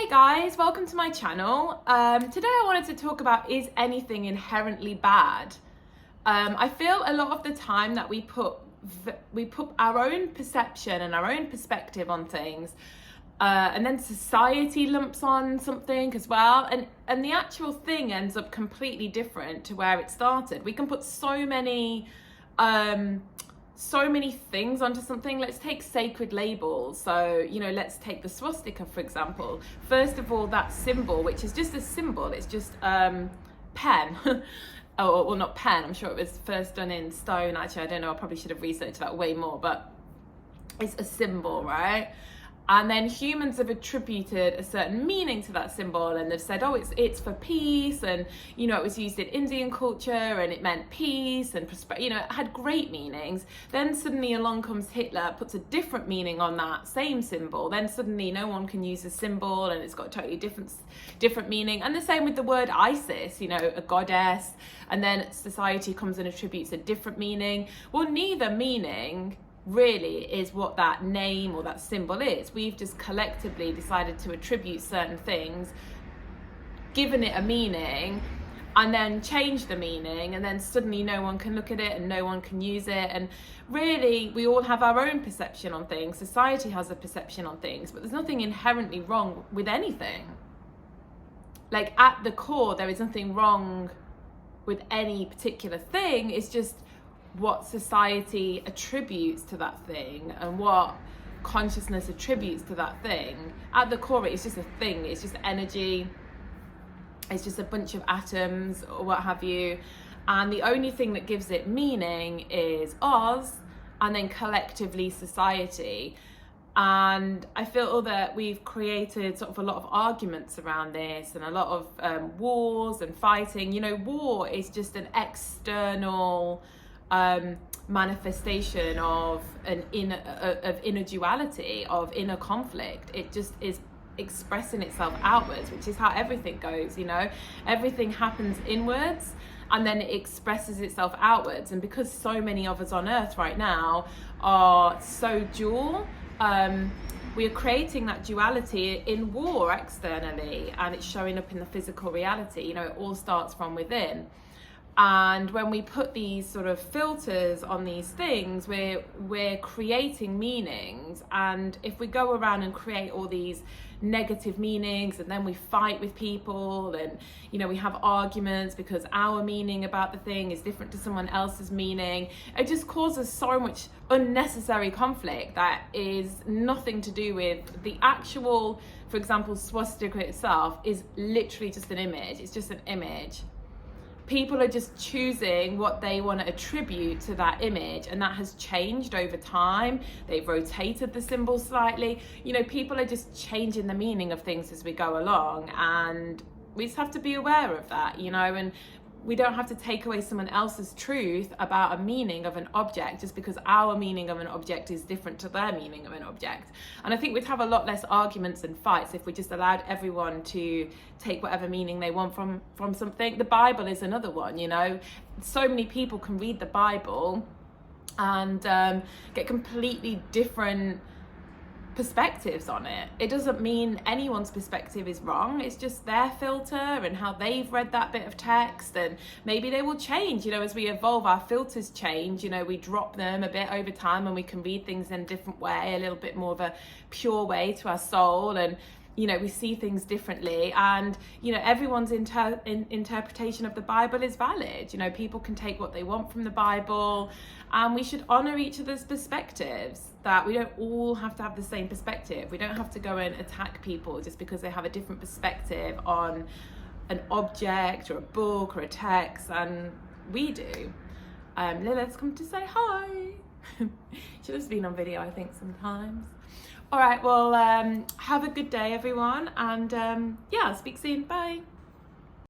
Hey guys, welcome to my channel. Today I wanted to talk about, is anything inherently bad? I feel a lot of the time that we put our own perception and our own perspective on things, and then society lumps on something as well, and the actual thing ends up completely different to where it started. We can put so many things onto something. Let's take sacred labels. So, let's take the swastika, for example. First of all, that symbol, which is just a symbol, it's just pen. Oh, well, not pen. I'm sure it was first done in stone. Actually, I don't know. I probably should have researched that way more, but it's a symbol, right? And then humans have attributed a certain meaning to that symbol, and they've said, oh, it's for peace, and it was used in Indian culture and it meant peace and it had great meanings. Then suddenly along comes Hitler, puts a different meaning on that same symbol. Then suddenly no one can use a symbol and it's got a totally different meaning. And the same with the word Isis, a goddess, and then society comes and attributes a different meaning. Well, neither meaning really is what that name or that symbol is. We've just collectively decided to attribute certain things, given it a meaning, and then change the meaning, and then suddenly no one can look at it and no one can use it. And really, we all have our own perception on things. Society has a perception on things, but there's nothing inherently wrong with anything. Like, at the core, there is nothing wrong with any particular thing. It's just what society attributes to that thing and what consciousness attributes to that thing. At the core, it's just a thing. It's just energy. It's just a bunch of atoms or what have you. And the only thing that gives it meaning is us, and then collectively society. And I feel that we've created sort of a lot of arguments around this, and a lot of wars and fighting. War is just an external manifestation of inner duality, of inner conflict. It just is expressing itself outwards, which is how everything goes. Everything happens inwards and then it expresses itself outwards. And because so many of us on earth right now are so dual, we are creating that duality in war externally, and it's showing up in the physical reality. It all starts from within. And when we put these sort of filters on these things, we're creating meanings. And if we go around and create all these negative meanings, and then we fight with people, and we have arguments because our meaning about the thing is different to someone else's meaning, it just causes so much unnecessary conflict that is nothing to do with the actual. For example, swastika itself is literally just an image. It's just an image. People are just choosing what they want to attribute to that image, and that has changed over time. They've rotated the symbol slightly. People are just changing the meaning of things as we go along, and we just have to be aware of that, and we don't have to take away someone else's truth about a meaning of an object just because our meaning of an object is different to their meaning of an object. And I think we'd have a lot less arguments and fights if we just allowed everyone to take whatever meaning they want from something. The Bible is another one. So many people can read the Bible and get completely different perspectives on it. It doesn't mean anyone's perspective is wrong. It's just their filter and how they've read that bit of text, and maybe they will change. As we evolve, our filters change. We drop them a bit over time, and we can read things in a different way, a little bit more of a pure way to our soul, and we see things differently. And everyone's interpretation of the Bible is valid. People can take what they want from the Bible, and we should honor each other's perspectives. That we don't all have to have the same perspective. We don't have to go and attack people just because they have a different perspective on an object or a book or a text, and we do. Lila's come to say hi. Should have been on video, I think, sometimes. All right, well, have a good day, everyone, and yeah, I'll speak soon. Bye.